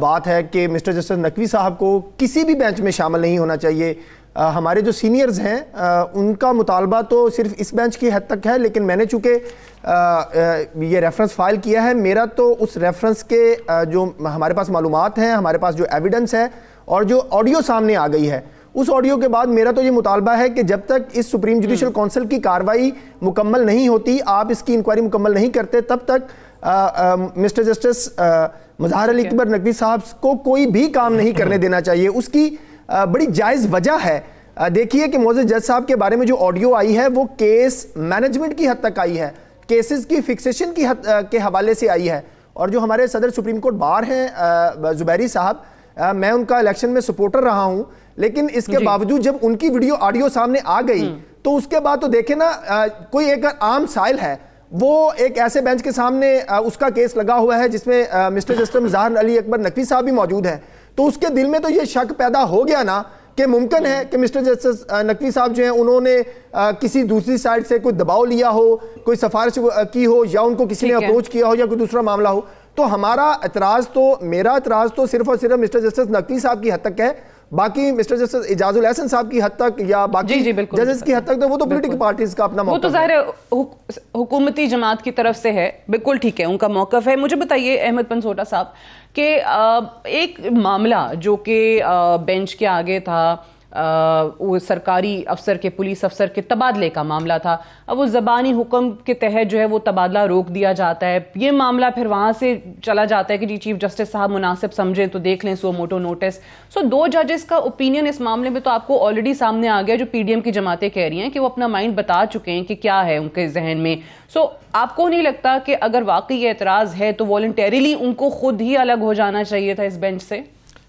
بات ہے کہ مسٹر جسٹس نقوی صاحب کو کسی بھی بینچ میں شامل نہیں ہونا چاہیے. ہمارے جو سینئرز ہیں ان کا مطالبہ تو صرف اس بینچ کی حد تک ہے, لیکن میں نے چونکہ یہ ریفرنس فائل کیا ہے, میرا تو اس ریفرنس کے جو ہمارے پاس معلومات ہیں, ہمارے پاس جو ایویڈنس ہے اور جو آڈیو سامنے آ گئی ہے, اس آڈیو کے بعد میرا تو یہ مطالبہ ہے کہ جب تک اس سپریم جوڈیشل کونسل کی کارروائی مکمل نہیں ہوتی, آپ اس کی انکوائری مکمل نہیں کرتے, تب تک مسٹر جسٹس مظہر علی اکبر نقوی صاحب کو کوئی بھی کام نہیں کرنے دینا چاہیے. اس کی بڑی جائز وجہ ہے. دیکھیے کہ معزز جج صاحب کے بارے میں جو آڈیو آئی ہے وہ کیس مینجمنٹ کی حد تک آئی ہے, کیسز کی فکسیشن کے حوالے سے آئی ہے. اور جو ہمارے صدر سپریم کورٹ بار ہیں زبیری صاحب, میں ان کا الیکشن میں سپورٹر رہا ہوں, لیکن اس کے باوجود جب ان کی ویڈیو آڈیو سامنے آ گئی تو اس کے بعد تو دیکھیں نا, کوئی ایک عام سائل ہے, وہ ایک ایسے بینچ کے سامنے اس کا کیس لگا ہوا ہے جس میں مسٹر جسٹس مظہر علی اکبر نقوی صاحب بھی موجود ہیں, تو اس کے دل میں تو یہ شک پیدا ہو گیا نا کہ ممکن ہے کہ مسٹر جسٹس نقوی صاحب جو ہیں انہوں نے کسی دوسری سائڈ سے کوئی دباؤ لیا ہو, کوئی سفارش کی ہو, یا ان کو کسی نے اپروچ کیا ہو, یا کوئی دوسرا معاملہ ہو. تو ہمارا اعتراض تو, میرا اعتراض تو صرف اور صرف مسٹر جسٹس نقوی صاحب کی حد تک ہے. باقی مسٹر جسٹس اعجاز الحسن صاحب کی حد تک یا باقی ججز کی حد تک تو وہ تو پولیٹیکل پارٹیز کا اپنا موقف ہے, وہ تو ظاہر حکومتی جماعت کی طرف سے ہے, بالکل ٹھیک ہے, ان کا موقف ہے. مجھے بتائیے احمد پنسوٹا صاحب کہ ایک معاملہ جو کہ بینچ کے آگے تھا, وہ سرکاری افسر کے, پولیس افسر کے تبادلے کا معاملہ تھا. اب وہ زبانی حکم کے تحت جو ہے وہ تبادلہ روک دیا جاتا ہے. یہ معاملہ پھر وہاں سے چلا جاتا ہے کہ جی چیف جسٹس صاحب مناسب سمجھیں تو دیکھ لیں سو موٹو نوٹس. سو 2 ججز کا اوپینین اس معاملے میں تو آپ کو آلریڈی سامنے آ گیا, جو پی ڈی ایم کی جماعتیں کہہ رہی ہیں کہ وہ اپنا مائنڈ بتا چکے ہیں کہ کیا ہے ان کے ذہن میں. سو آپ کو نہیں لگتا کہ اگر واقعی یہ اعتراض ہے تو والنٹیریلی ان کو خود ہی الگ ہو جانا چاہیے تھا اس بینچ سے؟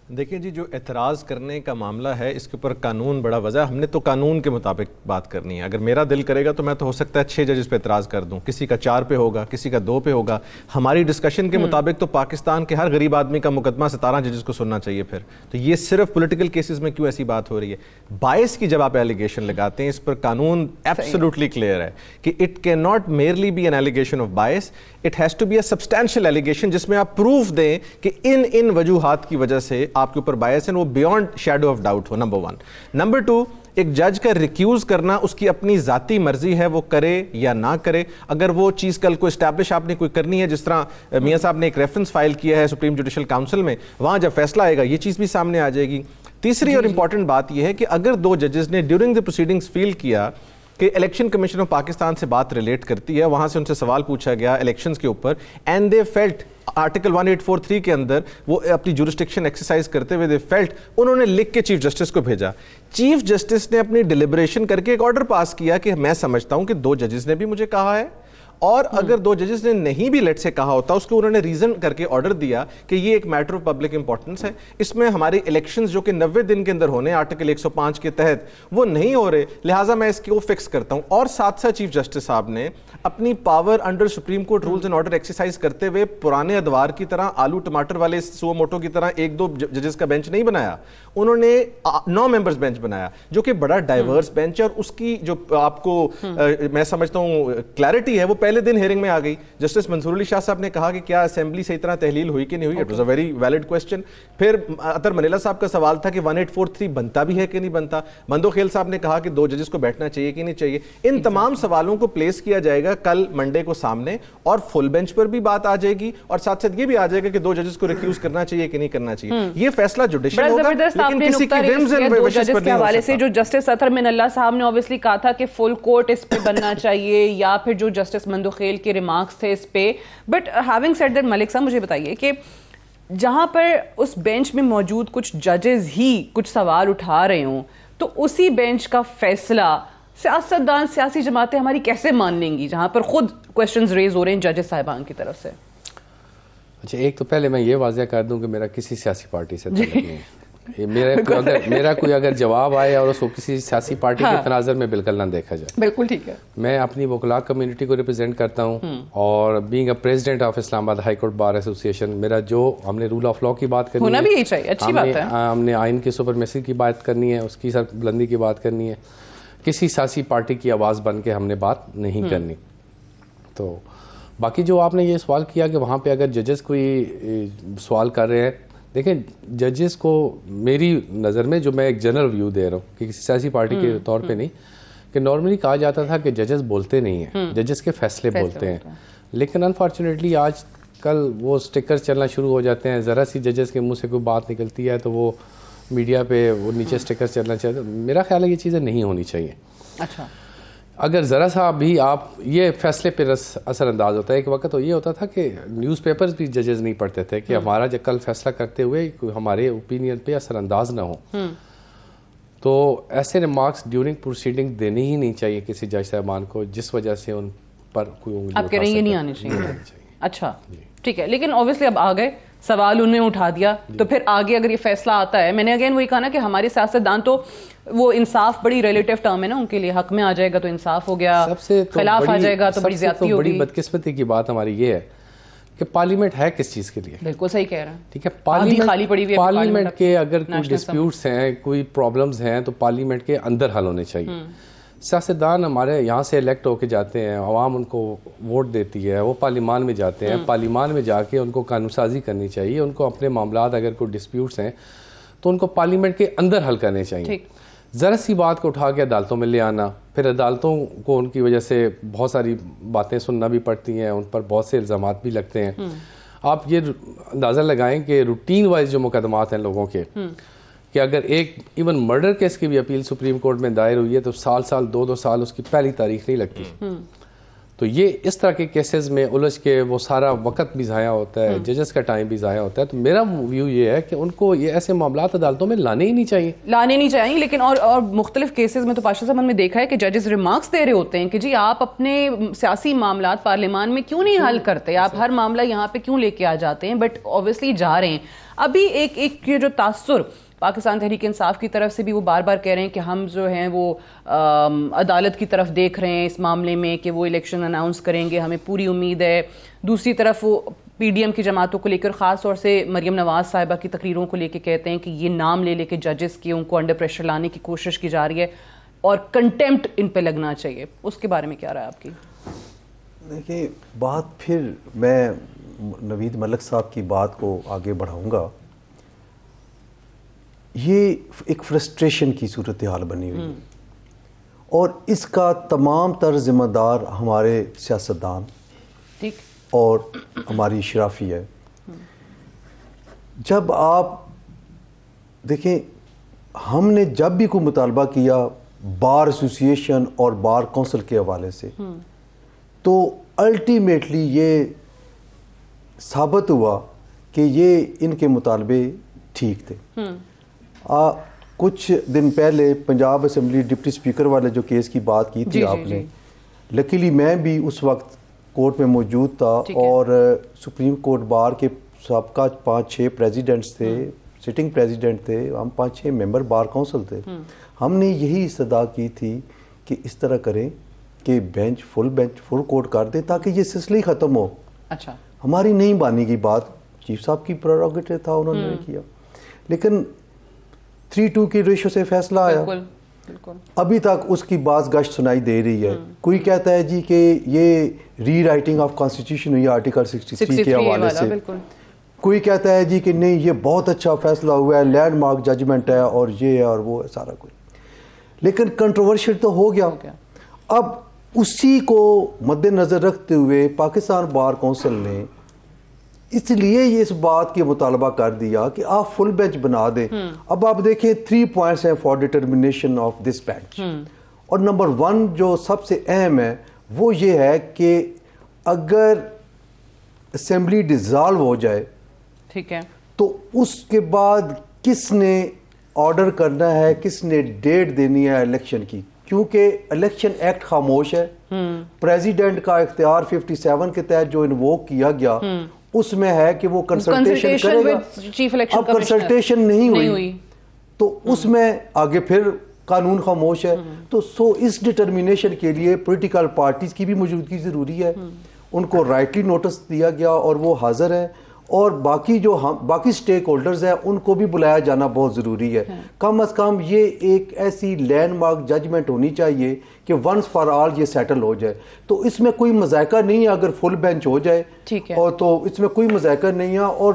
دیکھیں جی, جو اعتراض کرنے کا معاملہ ہے اس کے اوپر قانون بڑا وضع ہے. ہم نے تو قانون کے مطابق بات کرنی ہے. اگر میرا دل کرے گا تو میں تو ہو سکتا ہے 6 ججز پہ اعتراض کر دوں, کسی کا 4 پہ ہوگا, کسی کا 2 پہ ہوگا. ہماری ڈسکشن کے مطابق تو پاکستان کے ہر غریب آدمی کا مقدمہ 17 ججز کو سننا چاہیے. پھر تو یہ صرف پولیٹیکل کیسز میں کیوں ایسی بات ہو رہی ہے؟ بائس کی جب آپ ایلیگیشن لگاتے ہیں, اس پر قانون ایبسولوٹلی کلیئر ہے کہ it can not merely be an allegation of bias, it has to be a substantial allegation جس میں آپ پروف دیں کہ ان وجوہات کی وجہ سے آپ کے اوپر بائس ہے, وہ beyond shadow of doubt who. Number 1. Number 2, ایک جج کا ریکیوز کرنا اس کی اپنی ذاتی مرضی ہے, وہ کرے یا نہ کرے. اگر وہ چیز کل کو اسٹیبلش آپ نے کوئی کرنی ہے, جس طرح میاں صاحب نے ایک ریفرنس فائل کیا ہے سپریم جوڈیشل کاؤنسل میں, وہاں جب فیصلہ آئے گا یہ چیز بھی سامنے آ جائے گی. تیسری اور امپورٹنٹ بات یہ ہے کہ اگر 2 ججز نے ڈیورنگ دی پروسیڈنگز فیل کیا کہ الیکشن کمیشن آف پاکستان سے بات ریلیٹ کرتی ہے, وہاں سے ان سے سوال پوچھا گیا الیکشنز کے اوپر, اینڈ دے فیلٹ آرٹیکل 1843 کے اندر وہ اپنی جورسڈکشن ایکسرسائز کرتے ہوئے دے فیلٹ, انہوں نے لکھ کے چیف جسٹس کو بھیجا. چیف جسٹس نے اپنی ڈیلیبریشن کر کے ایک آرڈر پاس کیا کہ میں سمجھتا ہوں کہ 2 ججز نے بھی مجھے کہا ہے, اور اگر 2 ججز نے نہیں بھی لیٹ سے کہا ہوتا, اس کو انہوں نے ریزن کر کے آرڈر دیا کہ یہ ایک میٹر آف پبلک امپورٹنس ہے, اس میں ہماری الیکشنز جو کہ 90 دن کے اندر ہونے آرٹیکل 105 کے تحت وہ نہیں ہو رہے, لہٰذا میں اس کو فکس کرتا ہوں. اور ساتھ ساتھ چیف جسٹس صاحب نے اپنی power under supreme court rules and order exercise کرتے ہوئے پرانے ادوار کی طرح, آلو ٹماٹر والے سو موٹو کی طرح 1-2 ججز کا بینچ نہیں بنایا, انہوں نے 9 ممبرز بینچ بنایا, جو کہ بڑا ڈائیورس بینچ ہے. اور اس کی جو آپ کو میں سمجھتا ہوں کلیئرٹی ہے وہ پہلے دن ہیئرنگ میں آ گئی. جسٹس منصور علی شاہ صاحب نے کہا کہ کیا اسمبلی صحیح طرح تحلیل ہوئی کہ نہیں ہوئی, it was a very valid question. پھر اطہر منیلا صاحب کا سوال تھا کہ 1843 بنتا بھی ہے کہ نہیں بنتا. مندو خیل صاحب نے کہا کہ 2 ججز کو بیٹھنا چاہیے کہ نہیں چاہیے. ان تمام سوالوں کو پلیس کیا جائے گا کل منڈے کو سامنے, اور فل بینچ پر بھی بات آ جائے گی, اور ساتھ ساتھ یہ بھی آ جائے گا کہ 2 ججز کو ریکیوز کرنا چاہیے کہ نہیں کرنا چاہیے. یہ فیصلہ جوڈیشل ہوگا, لیکن کسی کی ومز اینڈ وشز پر نہیں ہو سکتا. جو جسٹس اطہر منیلا صاحب نے obviously کہا تھا کہ فل کورٹ اس پہ بننا چاہیے, یا پھر جو جسٹس مندو خیل کے ریمارکس تھے اس پہ. بٹ ہیونگ سیڈ دیٹ, ملک صاحب مجھے بتائیے کہ جہاں پر اس بینچ میں موجود کچھ ججز ہی کچھ سوال اٹھا رہے ہوں, تو اسی بینچ کا فیصلہ سیاستدان, سیاسی جماعتیں ہماری کیسے مان لیں گی جہاں پر خود کوسچنز ریز ہو رہے ہیں ججز صاحبان کی طرف سے؟ اچھا, ایک تو پہلے میں یہ واضح کر دوں کہ میرا کسی سیاسی پارٹی سے تعلق نہیں ہے. میرا کوئی اگر جواب آئے اور اس کو کسی سیاسی پارٹی کے تناظر میں بالکل نہ دیکھا جائے. بالکل ٹھیک ہے. میں اپنی وکلاء کمیونٹی کو ریپرزینٹ کرتا ہوں, اور بینگ اے پریزیڈنٹ آف اسلام آباد ہائی کورٹ بار ایسوسیشن, میرا جو ہم نے رول آف لا کی بات کرنی ہونا بھی یہی چاہیے, اچھی بات ہے. ہم نے آئین کے سپرمیسی کی بات کرنی ہے, اس کی سر بلندی کی بات کرنی ہے. کسی سیاسی پارٹی کی آواز بن کے ہم نے بات نہیں کرنی. تو باقی جو آپ نے یہ سوال کیا کہ وہاں پہ اگر ججز کوئی سوال کر رہے ہیں دیکھیں ججز کو میری نظر میں, جو میں ایک جنرل ویو دے رہا ہوں کہ کسی سیاسی پارٹی کے طور پہ نہیں, کہ نارملی کہا جاتا تھا کہ ججز بولتے نہیں ہیں, ججز کے فیصلے بولتے ہیں, لیکن انفارچونیٹلی آج کل وہ سٹیکر چلنا شروع ہو جاتے ہیں. ذرا سی ججز کے منہ سے کوئی بات نکلتی ہے تو وہ میڈیا پہ وہ نیچے سٹیکر چلنا چاہتے. میرا خیال ہے یہ چیزیں نہیں ہونی چاہیے. اچھا, اگر ذرا سا بھی آپ یہ فیصلے پہ اثر انداز ہوتا ہے. ایک وقت تو یہ ہوتا تھا کہ نیوز پیپرز بھی ججز نہیں پڑھتے تھے کہ ہمارا جو کل فیصلہ کرتے ہوئے ہمارے اوپینین پہ اثر انداز نہ ہو. تو ایسے ریمارکس ڈیورنگ پروسیڈنگ دینے ہی نہیں چاہیے کسی جج صاحبان کو جس وجہ سے ان پر کوئی انگلی آپ کہہ رہے ہیں یہ نہیں آنے چاہیے. اچھا ٹھیک ہے, لیکن اوبیسلی اب آ گئے, سوال انہوں نے اٹھا دیا, تو پھر آگے اگر یہ فیصلہ آتا ہے, میں نے اگین وہی کہا نا کہ ہمارے سیاستدان تو وہ انصاف بڑی ریلیٹیو ٹرم ہے نا ان کے لیے, حق میں آ جائے گا تو انصاف ہو گیا, خلاف آ جائے گا تو بڑی زیادتی ہوگی. بڑی بدقسمتی کی بات ہماری یہ ہے کہ پارلیمنٹ ہے کس چیز کے لیے. بالکل صحیح کہہ رہے ہیں, ٹھیک ہے, پارلیمنٹ کے اگر کوئی ڈسپیوٹس ہیں, کوئی پرابلمز ہیں تو پارلیمنٹ کے اندر حل ہونے چاہیے. سیاستدان ہمارے یہاں سے الیکٹ ہو کے جاتے ہیں, عوام ان کو ووٹ دیتی ہے, وہ پارلیمان میں جاتے ہیں, پارلیمان میں جا کے ان کو قانون سازی کرنی چاہیے. ان کو اپنے معاملات اگر کوئی ڈسپیوٹس ہیں تو ان کو پارلیمنٹ کے اندر حل کرنے چاہیے. ذرا سی بات کو اٹھا کے عدالتوں میں لے آنا, پھر عدالتوں کو ان کی وجہ سے بہت ساری باتیں سننا بھی پڑتی ہیں, ان پر بہت سے الزامات بھی لگتے ہیں. آپ یہ اندازہ لگائیں کہ روٹین وائز جو مقدمات ہیں لوگوں کے, کہ اگر ایک ایون مرڈر کیس کی بھی اپیل سپریم کورٹ میں دائر ہوئی ہے تو سال دو سال اس کی پہلی تاریخ نہیں لگتی. تو یہ اس طرح کے کیسز میں الجھ کے وہ سارا وقت بھی ضائع ہوتا ہے, ججز کا ٹائم بھی ضائع ہوتا ہے. تو میرا ویو یہ ہے کہ ان کو یہ ایسے معاملات عدالتوں میں لانے ہی نہیں چاہیے. لیکن اور مختلف کیسز میں تو پاشا صاحب میں دیکھا ہے کہ ججز ریمارکس دے رہے ہوتے ہیں کہ جی آپ اپنے سیاسی معاملات پارلیمان میں کیوں نہیں حل کرتے, آپ ہر معاملہ یہاں پہ کیوں لے کے آ جاتے ہیں, بٹ اوبیسلی جا رہے ہیں. ابھی ایک جو تاثر پاکستان تحریک انصاف کی طرف سے بھی, وہ بار بار کہہ رہے ہیں کہ ہم جو ہیں وہ عدالت کی طرف دیکھ رہے ہیں اس معاملے میں کہ وہ الیکشن اناؤنس کریں گے, ہمیں پوری امید ہے. دوسری طرف وہ پی ڈی ایم کی جماعتوں کو لے کر, خاص طور سے مریم نواز صاحبہ کی تقریروں کو لے کے کہتے ہیں کہ یہ نام لے کے ججز کے ان کو انڈر پریشر لانے کی کوشش کی جا رہی ہے اور کنٹیمپٹ ان پہ لگنا چاہیے. اس کے بارے میں کیا رہا ہے آپ کی؟ دیکھیے بات پھر میں نوید ملک صاحب کی بات کو آگے بڑھاؤں گا. یہ ایک فرسٹریشن کی صورتحال بنی ہوئی اور اس کا تمام تر ذمہ دار ہمارے سیاستدان اور ہماری اشرافی ہے. جب آپ دیکھیں, ہم نے جب بھی کوئی مطالبہ کیا بار ایسوسیشن اور بار کونسل کے حوالے سے, تو الٹیمیٹلی یہ ثابت ہوا کہ یہ ان کے مطالبے ٹھیک تھے. کچھ دن پہلے پنجاب اسمبلی ڈپٹی اسپیکر والے جو کیس کی بات کی تھی آپ نے, لکیلی میں بھی اس وقت کورٹ میں موجود تھا, اور سپریم کورٹ بار کے سابقہ 5-6 پریزیڈنٹس تھے, سٹنگ پریزیڈنٹ تھے, ہم 5-6 ممبر بار کونسل تھے. ہم نے یہی استدعا کی تھی کہ اس طرح کریں کہ فل کورٹ کر دیں تاکہ یہ سلسلہ ہی ختم ہو. اچھا, ہماری نہیں مانی کی بات, چیف صاحب کی پریروگیٹو تھا, انہوں نے کیا, لیکن 3-2 کی ریشو سے فیصلہ آیا. ابھی تک اس کی باز گشت سنائی دے رہی ہے. کوئی کہتا ہے جی کہ یہ ری رائٹنگ آف کانسٹیٹیوشن ہوئی آرٹیکل 63 کے حوالے سے, کوئی کہتا ہے جی کہ نہیں یہ بہت اچھا فیصلہ ہوا ہے, لینڈ مارک ججمنٹ ہے اور یہ اور وہ سارا کچھ. لیکن کنٹروورشل تو ہو گیا. اب اسی کو مد نظر رکھتے ہوئے پاکستان بار کونسل نے اس لیے یہ اس بات کی مطالبہ کر دیا کہ آپ فل بینچ بنا دیں. اب آپ دیکھیں 3 points ہیں for determination of this bench, اور نمبر 1 جو سب سے اہم ہے وہ یہ ہے کہ اگر اسمبلی ڈیزالو ہو جائے, ٹھیک ہے, تو اس کے بعد کس نے آرڈر کرنا ہے, کس نے ڈیٹ دینی ہے الیکشن کی, کیونکہ الیکشن ایکٹ خاموش ہے. پریزیڈنٹ کا اختیار 57 کے تحت جو انووک کیا گیا اس میں ہے کہ وہ کنسلٹیشن کرے گا. اب کنسلٹیشن نہیں ہوئی تو اس میں آگے پھر قانون خاموش ہے. تو اس ڈٹرمنیشن کے لیے پولیٹیکل پارٹیز کی بھی موجودگی ضروری ہے. ان کو رائٹلی نوٹس دیا گیا اور وہ حاضر ہیں, اور باقی سٹیک ہولڈرز ہیں ان کو بھی بلایا جانا بہت ضروری ہے. کم از کم یہ ایک ایسی لینڈ مارک ججمنٹ ہونی چاہیے کہ ونس فار آل یہ سیٹل ہو جائے. تو اس میں کوئی مذائقہ نہیں ہے اگر فل بینچ ہو جائے, اور تو اس میں کوئی مذائقہ نہیں ہے. اور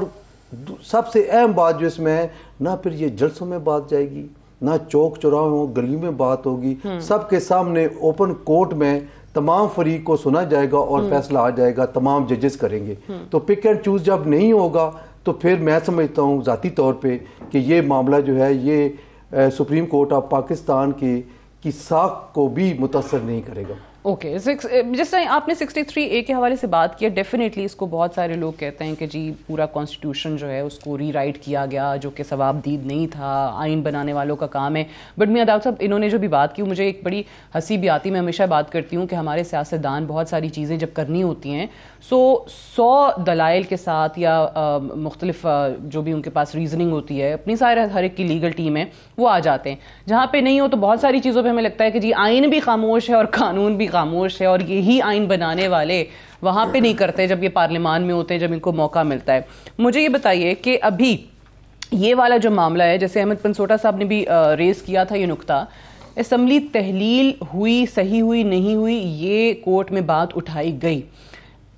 سب سے اہم بات جو اس میں ہے، نہ پھر یہ جلسوں میں بات جائے گی، نہ چوک چوراہوں گلی میں بات ہوگی، سب کے سامنے اوپن کورٹ میں تمام فریق کو سنا جائے گا اور فیصلہ آ جائے گا، تمام ججز کریں گے. تو پک اینڈ چوز جب نہیں ہوگا تو پھر میں سمجھتا ہوں ذاتی طور پہ کہ یہ معاملہ جو ہے یہ سپریم کورٹ آف پاکستان کی ساکھ کو بھی متاثر نہیں کرے گا. اوکے، جس طرح آپ نے 63A کے حوالے سے بات کیا، ڈیفینیٹلی اس کو بہت سارے لوگ کہتے ہیں کہ جی پورا کانسٹیٹیوشن جو ہے اس کو ری رائٹ کیا گیا، جو کہ ثواب دید نہیں تھا، آئین بنانے والوں کا کام ہے. بٹ میاں داؤد صاحب انہوں نے جو بھی بات کی مجھے ایک بڑی ہنسی بھی آتی. میں ہمیشہ بات کرتی ہوں کہ ہمارے سیاستدان بہت ساری چیزیں جب کرنی ہوتی ہیں 100 دلائل کے ساتھ یا مختلف جو بھی ان کے پاس ریزننگ ہوتی ہے، اپنی سارے ہر ایک کی لیگل ٹیم ہے وہ آ جاتے ہیں. جہاں پہ نہیں ہو تو بہت ساری چیزوں پہ ہمیں لگتا ہے کہ جی آئین بھی خاموش ہے اور قانون بھی خاموش ہے، اور یہی آئین بنانے والے وہاں پہ نہیں کرتے جب یہ پارلیمان میں ہوتے ہیں، جب ان کو موقع ملتا ہے. مجھے یہ بتائیے کہ ابھی یہ والا جو معاملہ ہے، جیسے احمد پنسوٹا صاحب نے بھی ریز کیا تھا یہ نقطہ، اسمبلی تحلیل ہوئی، صحیح ہوئی، نہیں ہوئی، یہ کورٹ میں بات اٹھائی گئی.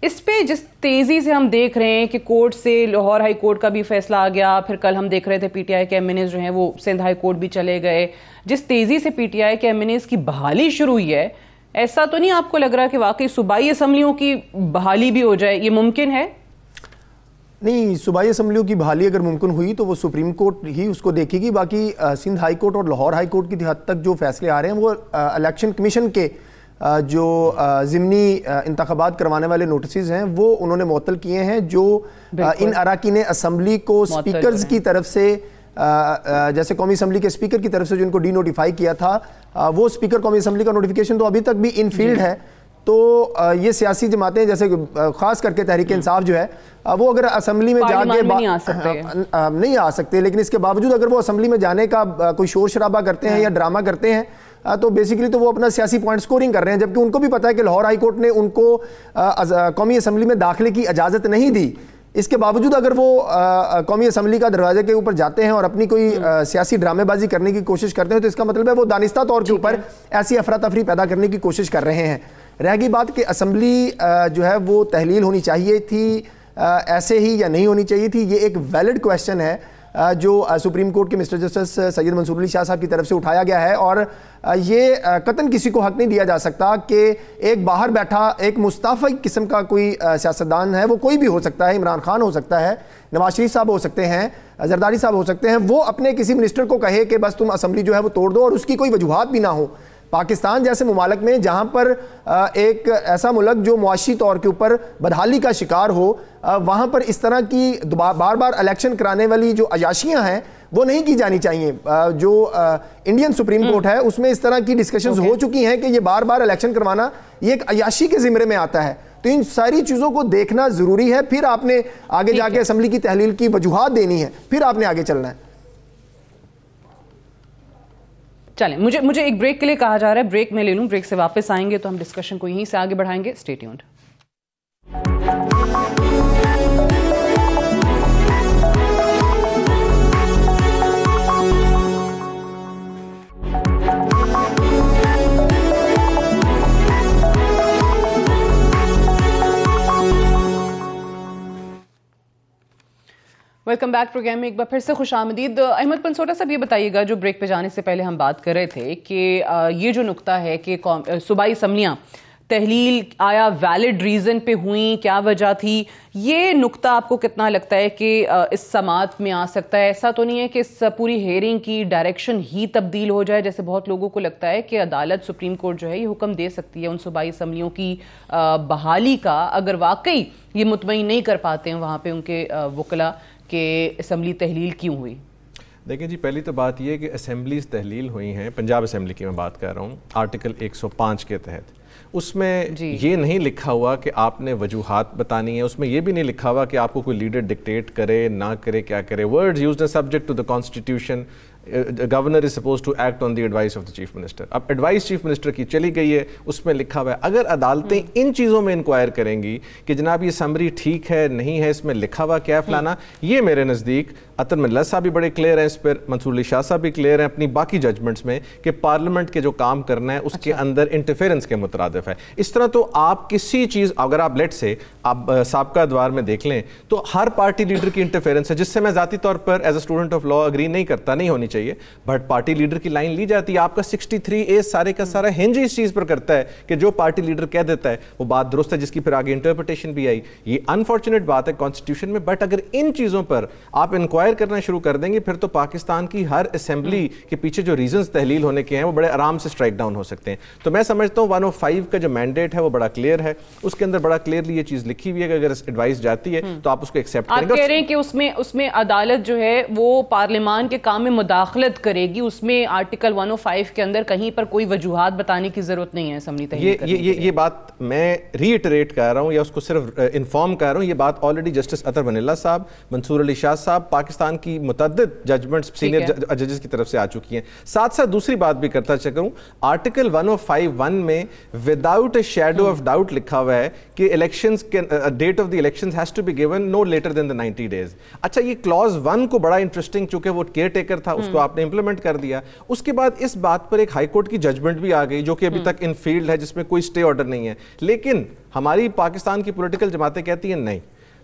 اس پہ جس تیزی سے ہم دیکھ رہے ہیں کہ کورٹ سے لاہور ہائی کورٹ کا بھی فیصلہ آ گیا، پھر کل ہم دیکھ رہے تھے پی ٹی آئی کے ایم این ایز جو ہیں وہ سندھ ہائی کورٹ بھی چلے گئے، جس تیزی سے پی ٹی آئی کے ایم این ایز کی بحالی شروع ہوئی ہے، ایسا تو نہیں آپ کو لگ رہا کہ واقعی صوبائی اسمبلیوں کی بحالی بھی ہو جائے؟ یہ ممکن ہے؟ نہیں، صوبائی اسمبلیوں کی بحالی اگر ممکن ہوئی تو وہ سپریم کورٹ ہی اس کو دیکھے گی. باقی سندھ ہائی کورٹ اور لاہور ہائی کورٹ کی حد تک جو فیصلے آ رہے ہیں وہ الیکشن کمیشن کے جو ضمنی انتخابات کروانے والے نوٹسز ہیں وہ انہوں نے معطل کیے ہیں، جو ان اراکین اسمبلی کو سپیکرز کی طرف سے، جیسے قومی اسمبلی کے اسپیکر کی طرف سے جو ان کو ڈی نوٹیفائی کیا تھا، وہ اسپیکر قومی اسمبلی کا نوٹیفیکیشن تو ابھی تک بھی ان فیلڈ ہے. تو یہ سیاسی جماعتیں جیسے خاص کر کے تحریک انصاف جو ہے وہ اگر اسمبلی میں جا کے نہیں آ سکتے، لیکن اس کے باوجود اگر وہ اسمبلی میں جانے کا کوئی شور شرابہ کرتے ہیں یا ڈرامہ کرتے ہیں تو بیسیکلی تو وہ اپنا سیاسی پوائنٹ سکورنگ کر رہے ہیں، جبکہ ان کو بھی پتہ ہے کہ لاہور ہائی کورٹ نے ان کو قومی اسمبلی میں داخلے کی اجازت نہیں دی. اس کے باوجود اگر وہ قومی اسمبلی کا دروازے کے اوپر جاتے ہیں اور اپنی کوئی سیاسی ڈرامے بازی کرنے کی کوشش کرتے ہیں تو اس کا مطلب ہے وہ دانستہ طور کے اوپر ایسی افراتفری پیدا کرنے کی کوشش کر رہے ہیں. رہ گئی بات کہ اسمبلی جو ہے وہ تحلیل ہونی چاہیے تھی ایسے ہی یا نہیں ہونی چاہیے تھی، یہ ایک ویلڈ کویسچن ہے جو سپریم کورٹ کے مسٹر جسٹس سید منصور علی شاہ صاحب کی طرف سے اٹھایا گیا ہے. اور یہ قطعاً کسی کو حق نہیں دیا جا سکتا کہ ایک باہر بیٹھا ایک مستعفی قسم کا کوئی سیاستدان ہے، وہ کوئی بھی ہو سکتا ہے، عمران خان ہو سکتا ہے، نواز شریف صاحب ہو سکتے ہیں، زرداری صاحب ہو سکتے ہیں، وہ اپنے کسی منسٹر کو کہے کہ بس تم اسمبلی جو ہے وہ توڑ دو اور اس کی کوئی وجوہات بھی نہ ہو. پاکستان جیسے ممالک میں جہاں پر ایک ایسا ملک جو معاشی طور کے اوپر بدحالی کا شکار ہو، وہاں پر اس طرح کی بار بار الیکشن کرانے والی جو عیاشیاں ہیں وہ نہیں کی جانی چاہیے. جو انڈین سپریم کورٹ ہے اس میں اس طرح کی ڈسکشنز ہو چکی ہیں کہ یہ بار بار الیکشن کروانا یہ ایک عیاشی کے زمرے میں آتا ہے. تو ان ساری چیزوں کو دیکھنا ضروری ہے، پھر آپ نے آگے جا کے اسمبلی کی تحلیل کی وجوہات دینی ہے، پھر آپ نے آگے چلنا ہے. چلیں، مجھے ایک بریک کے لیے کہا جا رہا ہے، بریک میں لے لوں، بریک سے واپس آئیں گے تو ہم ڈسکشن کو یہیں سے آگے بڑھائیں گے. Stay tuned. Welcome back programme میں ایک بار پھر سے خوش آمدید. احمد پنسوٹا صاحب یہ بتائیے گا، جو بریک پہ جانے سے پہلے ہم بات کر رہے تھے کہ یہ جو نقطہ ہے کہ صوبائی اسمبلیاں تحلیل آیا ویلڈ ریزن پہ ہوئیں، کیا وجہ تھی، یہ نقطہ آپ کو کتنا لگتا ہے کہ اس سماعت میں آ سکتا ہے؟ ایسا تو نہیں ہے کہ اس پوری ہیئرنگ کی ڈائریکشن ہی تبدیل ہو جائے، جیسے بہت لوگوں کو لگتا ہے کہ عدالت سپریم کورٹ جو ہے یہ حکم دے سکتی ہے ان صوبائی اسمبلیوں کی بحالی کا، اگر واقعی یہ مطمئن نہیں کر پاتے ہیں وہاں پہ ان کے وکلاء کہ اسمبلی تحلیل کیوں ہوئی؟ دیکھیں جی، پہلی تو بات یہ کہ اسمبلیز تحلیل ہوئی ہیں، پنجاب اسمبلی کی میں بات کر رہا ہوں، آرٹیکل 105 کے تحت. اس میں یہ نہیں لکھا ہوا کہ آپ نے وجوہات بتانی ہے، اس میں یہ بھی نہیں لکھا ہوا کہ آپ کو کوئی لیڈر ڈکٹیٹ کرے نہ کرے کیا کرے. Words used subject to the constitution, governor is suppose to act on the advice of the chief minister. اب ایڈوائس چیف منسٹر کی چلی گئی ہے، اس میں لکھا ہوا ہے اگر عدالتیں ان چیزوں میں انکوائر کریں گی کہ جناب یہ سمری ٹھیک ہے نہیں ہے، اس میں لکھا ہوا کیا ہے فلانا، یہ میرے نزدیک اطہر منلہ صاحب بھی بڑے کلیئر ہیں اس پر, منصور علی شاہ صاحب بھی کلیئر ہیں اپنی باقی ججمنٹس میں کہ پارلیمنٹ کے جو کام کرنا ہے اس کے اندر انٹرفیرنس کے مترادف ہے. اس طرح تو آپ کسی چیز, اگر آپ لیٹ سے آپ سابقہ ادوار میں دیکھ لیں تو ہر پارٹی لیڈر کی انٹرفیرنس ہے, جس سے میں ذاتی طور پر as a student of law agree نہیں کرتا, نہیں ہونی چاہیے, بٹ پارٹی لیڈر کی لائن لی جاتی ہے. آپ کا 63A سارے کا سارا ہنج اس چیز پر کرتا ہے کہ جو پارٹی لیڈر کہہ دیتا ہے وہ بات درست ہے, جس کی پھر آگے انٹرپریٹیشن بھی آئی. یہ انفارچونیٹ بات ہے کانسٹیٹیوشن میں, بٹ اگر ان چیزوں پر آپ انکوائر کرنا شروع کر دیں گے پھر تو پاکستان کی ہر اسمبلی کے پیچھے جو ریزنز تحلیل ہونے کے ہیں وہ بڑے آرام سے اسٹرائک ڈاؤن ہو سکتے ہیں. تو میں سمجھتا ہوں 105 کا جو مینڈیٹ ہے وہ بڑا کلیئر ہے, اس کے اندر بڑا کلیئرلی یہ چیز لکھی ہوئی ہے کہ اگر ایڈوائس جاتی ہے تو آپ اس کو ایکسیپٹ کریں گے. آپ کہہ رہے ہیں کہ اس میں عدالت جو ہے وہ پارلیمان کے کام میں مداخلت کرے گی, اس میں آرٹیکل 105 کے اندر کہیں پر کوئی وجوہات بتانے کی ضرورت نہیں ہے اسمبلی تحلیل کرنے کے لیے. یہ بات میں ری ایٹریٹ کر رہا ہوں یا اس کو صرف انفارم کر رہا ہوں, یہ بات آلریڈی جسٹس اطہر منلہ صاحب, منصور علی شاہ صاحب, پاکستان کی متعدد ججمنٹس سینئر ججز کی طرف سے آ چکی ہیں. ساتھ ساتھ دوسری بات بھی کرتا چکا ہوں, آرٹیکل 105(1) میں without a shadow of doubt لکھا ہوا ہے کہ elections date of the elections has to be given no later than the 90 days. اچھا, یہ کلوز 1 کو بڑا انٹرسٹنگ, چونکہ وہ کیئر ٹیکر تھا, اس کو آپ نے امپلیمنٹ کر دیا. اس کے بعد اس بات پر ایک ہائی کورٹ کی ججمنٹ بھی آ گئی جو کہ ابھی تک ان فیلڈ ہے, جس میں کوئی اسٹے آرڈر نہیں ہے, لیکن ہماری پاکستان کی پولیٹیکل جماعتیں کہتی ہیں نہیں,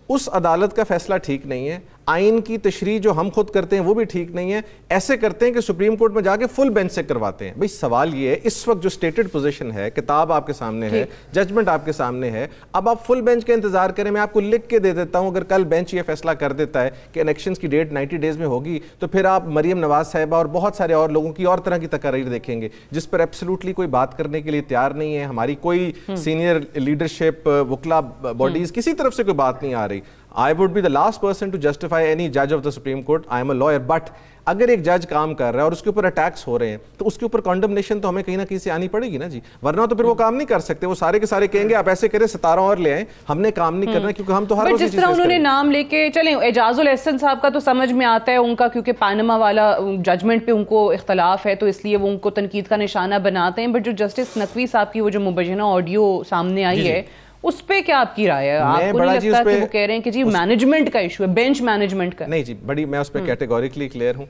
اس عدالت کا فیصلہ ٹھیک نہیں ہے, آئین کی تشریح جو ہم خود کرتے ہیں وہ بھی ٹھیک نہیں ہے, ایسے کرتے ہیں کہ سپریم کورٹ میں جا کے فل بینچ سے کرواتے ہیں. بھئی سوال یہ ہے, اس وقت جو سٹیٹڈ پوزیشن ہے, کتاب آپ کے سامنے ہے, ججمنٹ آپ کے سامنے ہے, اب آپ فل بینچ کا انتظار کریں. میں آپ کو لکھ کے دے دیتا ہوں, اگر کل بینچ یہ فیصلہ کر دیتا ہے کہ الیکشنز کی ڈیٹ 90 ڈیز میں ہوگی تو پھر آپ مریم نواز صاحبہ اور بہت سارے اور لوگوں کی اور طرح کی تقاریر دیکھیں گے جس پر ایبسلیوٹلی کوئی بات کرنے کے لیے تیار نہیں ہے. ہماری کوئی سینئر لیڈرشپ, وکلا باڈیز, کسی طرف سے کوئی بات نہیں آ رہی. I would be the last person to justify any judge of the Supreme Court. I am a lawyer, but اگر ایک جج کام کر رہا ہے اور اس کے اوپر اٹیکس ہو رہے ہیں تو اس کے اوپر کنڈمنیشن تو ہمیں کہیں نہ کہیں سے آنی پڑے گی نا جی, ورنہ تو پھر وہ کام نہیں کر سکتے. وہ سارے کے سارے کہیں گے آپ ایسے کریں 17 اور لے آئیں, ہم نے کام نہیں کرنا, کیونکہ ہم تو ہر روز جس طرح انہوں نے نام لے کے چلیں. اعجاز الاحسن صاحب کا تو سمجھ میں آتا ہے ان کا, کیونکہ پاناما والا ججمنٹ پہ ان کو اختلاف ہے تو اس لیے وہ ان کو تنقید کا نشانہ بناتے ہیں, بٹ جو جسٹس نقوی صاحب کی وہ جو مبینہ آڈیو سامنے آئی ہے اس پہ کیا آپ کی رائے ہے؟ آپ کو نہیں لگتا کہ وہ کہہ رہے ہیں کہ جی مینجمنٹ کا ایشو ہے, بینچ مینجمنٹ کا؟ نہیں جی, بڑی میں اس پہ کیٹیگوریکلی کلیئر ہوں.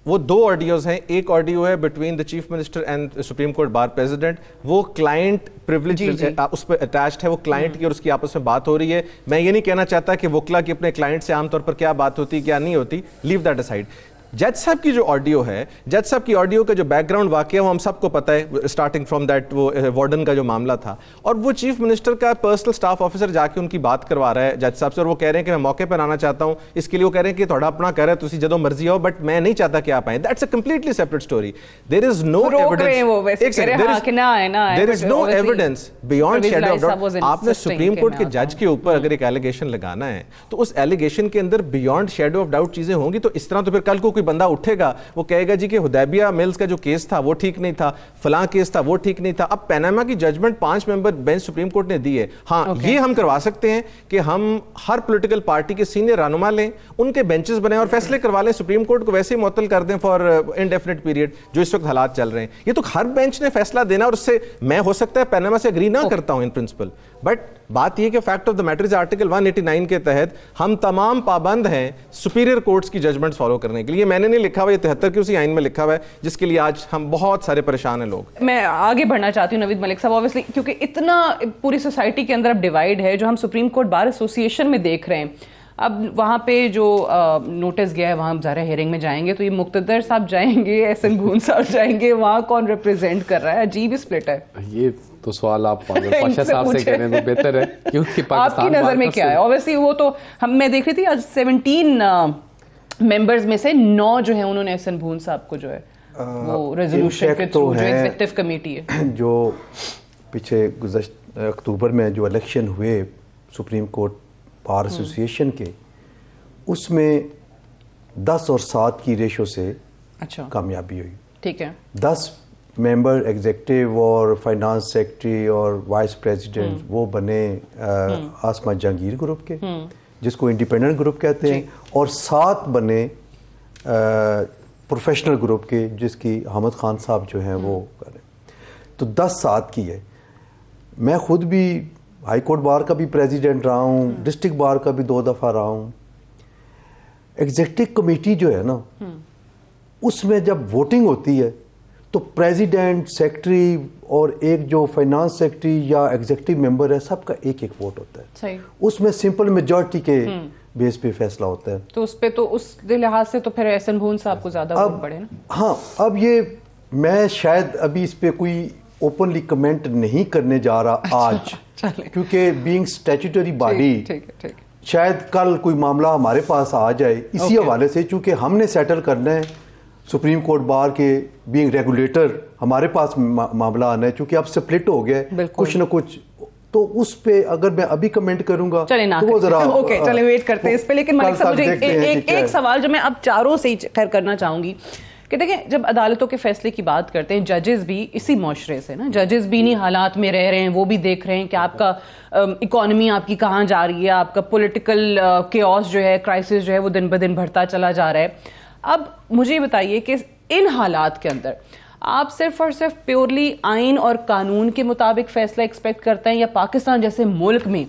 وہ 2 آڈیوز ہیں, ایک آڈیو ہے between the chief minister and supreme court bar president, وہ کلائنٹ پریولیج اس پہ اٹیچڈ ہے, وہ کلائنٹ کی اور اس کی آپس میں بات ہو رہی ہے. میں یہ نہیں کہنا چاہتا کہ وکلا کی اپنے کلائنٹ سے عام طور پر کیا بات ہوتی کیا نہیں ہوتی, لیو دیٹ اسائڈ. جج صاحب کی جو آڈیو ہے, جج صاحب کی آڈیو کا جو بیک گراؤنڈ واقعہ وہ ہم سب کو پتہ ہے, اسٹارٹنگ فرام دیٹ وہ وارڈن کا جو معاملہ تھا, اور وہ چیف منسٹر کا پرسنل سٹاف آفیسر جا کے ان کی بات کروا رہا ہے جج صاحب سے, اور وہ کہہ رہے ہیں کہ میں موقع پر آنا چاہتا ہوں, اس کے لیے وہ کہہ رہے ہیں کہ تھوڑا اپنا کہہ رہے ہیں تسی جدوں مرضی ہو, بٹ میں نہیں چاہتا کہ آپ آئیں. That's a completely separate story. There is no evidence beyond shadow of doubt. آپ نے سپریم کورٹ کے جج کے اوپر اگر ایک ایلیگیشن لگانا ہے تو اس ایلیگیشن کے اندر بیانڈ شیڈو آف ڈاؤٹ چیزیں ہوں گی. تو اس طرح تو پھر کل کو کوئی بندہ اٹھے گا, وہ کہے گا جی کہ حدیبیہ ملز کا جو کیس تھا وہ ٹھیک نہیں تھا, فلاں کیس تھا وہ ٹھیک نہیں تھا. اب پیناما کی ججمنٹ 5 ممبر بینچ سپریم کورٹ نے دی ہے. ہاں یہ ہم کروا سکتے ہیں کہ ہم ہر پولیٹیکل پارٹی کے سینئر رہنما لیں, ان کے بینچز بنائیں اور فیصلے کروا لیں, سپریم کورٹ کو ویسے ہی معطل کر دیں فار انڈیفینٹ پیریڈ, جو اس وقت حالات چل رہے ہیں. یہ تو ہر بینچ نے فیصلہ دینا, اور اس سے میں ہو سکتا ہے پیناما سے اگری نہ کرتا ہوں ان پرنسپل, بٹ بات یہ کہ fact of the matter is article 189 کے تحت ہم تمام پابند ہیں سپیریئر کورٹس کی ججمنٹس فالو کرنے کے لیے. میں نے نہیں لکھا ہوا, یہ 73 کی اسی آئین میں لکھا ہوا ہے, جس کے لیے آج ہم بہت سارے پریشان ہیں لوگ. میں آگے بڑھنا چاہتی ہوں نوید ملک صاحب, اوبیسلی کیونکہ اتنا پوری سوسائٹی کے اندر اب ڈیوائڈ ہے, جو ہم سپریم کورٹ بار ایسوسیشن میں دیکھ رہے ہیں. اب وہاں پہ جو نوٹس گیا ہے وہاں ظاہر ہیئرنگ میں جائیں گے تو یہ مقتدر صاحب جائیں گے, احسن بھون صاحب جائیں گے, وہاں کون ریپرزینٹ کر رہا ہے؟ عجیب سپلٹ ہے. یہ تو سوال آپ پاشا صاحب سے کریں تو بہتر ہے, کیونکہ آپ کی نظر میں کیا ہے؟ اوبیسلی وہ تو میں دیکھ رہی تھی آج 17 ممبرز میں سے 9 جو ہیں انہوں نے احسن بھون صاحب کو جو ہے وہ ریزولوشن کے تھرو, جو ایگزیکٹو کمیٹی ہے, جو پیچھے گزشتہ اکتوبر میں جو الیکشن ہوئے سپریم کورٹ بار ایسوسیشن کے, اس میں 10 اور 7 کی ریشو سے کامیابی ہوئی. ٹھیک ہے, 10 ممبر ایگزیکٹو اور فائنانس سیکرٹری اور وائس پریزیڈنٹ وہ بنے آسما جہانگیر گروپ کے, جس کو انڈیپینڈنٹ گروپ کہتے ہیں, اور 7 بنے پروفیشنل گروپ کے, جس کی حامد خان صاحب جو ہیں وہ کریں. تو 10-7 کی ہے. میں خود بھی ہائی کورٹ بار کا بھی پریزیڈنٹ رہا ہوں, ڈسٹرکٹ بار کا بھی 2 دفعہ رہا ہوں. ایگزیکٹو کمیٹی جو ہے نا اس میں جب ووٹنگ ہوتی ہے تو پریزیڈنٹ, سیکرٹری اور ایک جو فائنانس سیکرٹری یا ایگزیکٹو ممبر ہے سب کا ایک ایک ووٹ ہوتا ہے. اس میں سمپل میجورٹی کے بیس پہ فیصلہ ہوتا ہے. تو اس پہ تو اس لحاظ سے تو پھر احسن بھون صاحب کو زیادہ ووٹ پڑے نا. ہاں, اب یہ میں شاید ابھی اس پہ کوئی اوپنلی کمنٹ نہیں کرنے جا رہا آج, کیونکہ بینگ اسٹیچوٹری باڈی شاید کل کوئی معاملہ ہمارے پاس آ جائے اسی حوالے سے, چونکہ ہم نے سیٹل کرنا ہے سپریم کورٹ بار کے بینگ ریگولیٹر, ہمارے پاس معاملہ آنا ہے, چونکہ اب سپلٹ ہو گیا کچھ نہ کچھ, تو اس پہ اگر میں ابھی کمنٹ کروں گا تو وہ ذرا چلیں ویٹ کرتے ہیں اس پہ. لیکن ملک صاحب مجھے ایک سوال جو میں اب چاروں سے خیر کرنا چاہوں گی کہ دیکھیں جب عدالتوں کے فیصلے کی بات کرتے ہیں, ججز بھی اسی معاشرے سے نا, ججز بھی انہی حالات میں رہ رہے ہیں, وہ بھی دیکھ رہے ہیں کہ آپ کا اکانومی آپ کی کہاں جا رہی ہے, آپ کا پولیٹیکل کیوس جو ہے, کرائسس جو ہے وہ دن بدن بڑھتا چلا جا رہا ہے. اب مجھے یہ بتائیے کہ ان حالات کے اندر آپ صرف اور صرف پیورلی آئین اور قانون کے مطابق فیصلہ ایکسپیکٹ کرتے ہیں, یا پاکستان جیسے ملک میں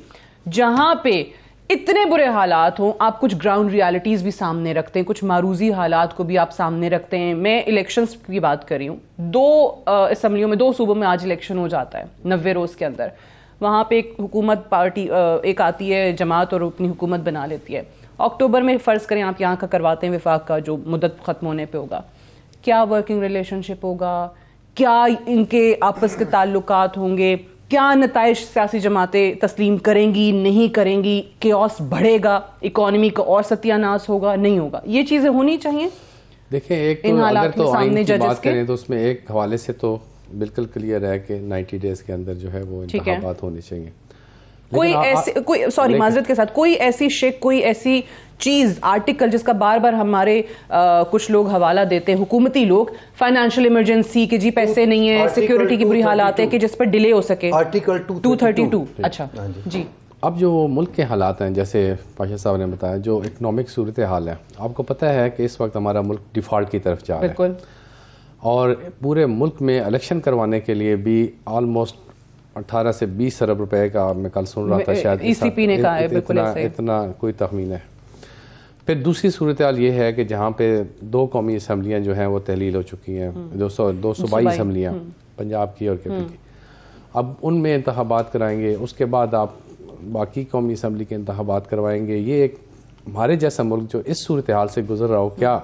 جہاں پہ اتنے برے حالات ہوں آپ کچھ گراؤنڈ ریالٹیز بھی سامنے رکھتے ہیں, کچھ معروضی حالات کو بھی آپ سامنے رکھتے ہیں؟ میں الیکشنز کی بات کر رہی ہوں, 2 اسمبلیوں میں 2 صوبوں میں آج الیکشن ہو جاتا ہے 90 روز کے اندر. وہاں پہ ایک حکومت پارٹی ایک آتی ہے جماعت اور اپنی حکومت بنا لیتی ہے. اکتوبر میں فرض کریں آپ یہاں کا کرواتے ہیں وفاق کا جو مدت ختم ہونے پہ ہوگا, کیا ورکنگ ریلیشن شپ ہوگا, کیا ان کے آپس کے تعلقات ہوں گے, کیا نتائج سیاسی جماعتیں تسلیم کریں گی نہیں کریں گی, کیوس بڑھے گا, اکانومی کا اور ستیہ ناس ہوگا نہیں ہوگا, یہ چیزیں ہونی چاہیے. دیکھیں ایک تو اگر تو آئین کی بات کریں تو اس میں ایک حوالے سے تو بالکل کلیئر ہے کہ 90 ڈیز کے اندر جو ہے وہ انتخابات ہونے چاہیے. کوئی سوری معذرت کے ساتھ کوئی ایسی شک, کوئی ایسی چیز, آرٹیکل جس کا بار بار ہمارے کچھ لوگ حوالہ دیتے ہیں, حکومتی لوگ, فائنینشیل ایمرجنسی کہ جی پیسے نہیں ہیں, سیکیورٹی کی بری حالات ہے کہ جس پر ڈیلے ہو سکے, آرٹیکل 232. اچھا جی. اب جو ملک کے حالات ہیں جیسے پاشا صاحب نے بتایا, جو اکنامک صورتحال ہے, آپ کو پتہ ہے کہ اس وقت ہمارا ملک ڈیفالٹ کی طرف جا رہا ہے. بالکل. اور پورے ملک میں الیکشن کروانے کے لیے بھی آلموسٹ 18 سے 20 ارب روپے کا میں کل سن رہا تھا, شاید ای سی پی نے کہا ہے, بالکل اتنا کوئی تخمین ہے. پھر دوسری صورتحال یہ ہے کہ جہاں پہ 2 قومی اسمبلیاں جو ہیں وہ تحلیل ہو چکی ہیں, 2 صوبائی اسمبلیاں پنجاب کی اور کیپی کی, اب ان میں انتخابات کرائیں گے, اس کے بعد آپ باقی قومی اسمبلی کے انتخابات کروائیں گے. یہ ایک ہمارے جیسا ملک جو اس صورتحال سے گزر رہا ہو, کیا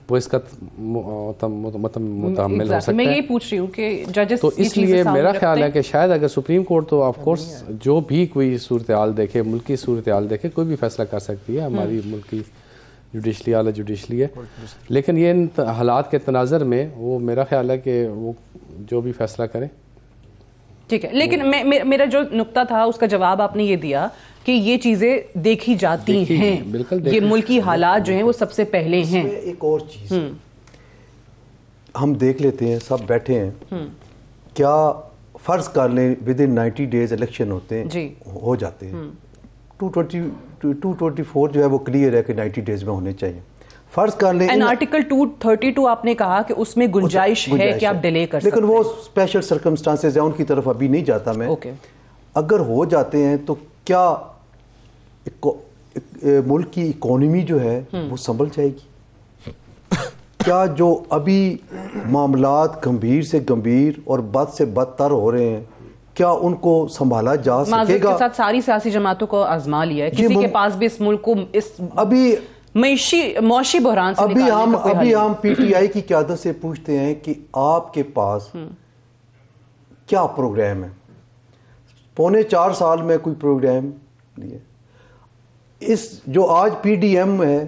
وہ اس کا متحمل ہو سکتا ہے؟ میں یہی پوچھ رہی ہوں کہ ججز, تو اس لیے میرا خیال ہے کہ شاید اگر سپریم کورٹ تو آف کورس جو بھی کوئی صورتحال دیکھے, ملکی صورتحال دیکھے, کوئی بھی فیصلہ کر سکتی ہے, ہماری ملک کی جوڈیشلی اعلیٰ جوڈیشلی ہے, لیکن یہ ان حالات کے تناظر میں وہ میرا خیال ہے کہ وہ جو بھی فیصلہ کریں ٹھیک ہے. لیکن میرا جو نقطہ تھا اس کا جواب آپ نے یہ دیا کہ یہ چیزیں دیکھی جاتی ہیں, یہ ملکی حالات جو ہیں وہ سب سے پہلے ہیں. ایک اور چیز ہم دیکھ لیتے ہیں, سب بیٹھے ہیں, کیا فرض کر لیں ودن 90 ڈیز الیکشن ہوتے ہیں, ہو جاتے ہیں, 224 جو ہے وہ کلیئر ہے کہ 90 ڈیز میں ہونے چاہیے. فرض کر لیں آرٹیکل 232 آپ نے کہا کہ اس میں گنجائش ہے کہ آپ ڈیلے کر سکتے ہیں, لیکن وہ اسپیشل سرکمسٹانسز ہیں, ان کی طرف ابھی نہیں جاتا میں. اگر ہو جاتے ہیں تو کیا ملک کی اکانومی جو ہے وہ سنبھل جائے گی؟ کیا جو ابھی معاملات گمبھیر سے گمبھیر اور بد سے بدتر ہو رہے ہیں, کیا ان کو سنبھالا جا سکے گا؟ کے ساتھ ساری سیاسی جماعتوں کو آزما لیا ہے, کسی کے پاس بھی اس ملک کو اس ابھی معاشی بحران سے ابھی ہم پی ٹی آئی کی قیادت سے پوچھتے ہیں کہ آپ کے پاس کیا پروگرام ہے؟ 3.25 سال میں کوئی پروگرام نہیں ہے. اس جو آج پی ڈی ایم ہے,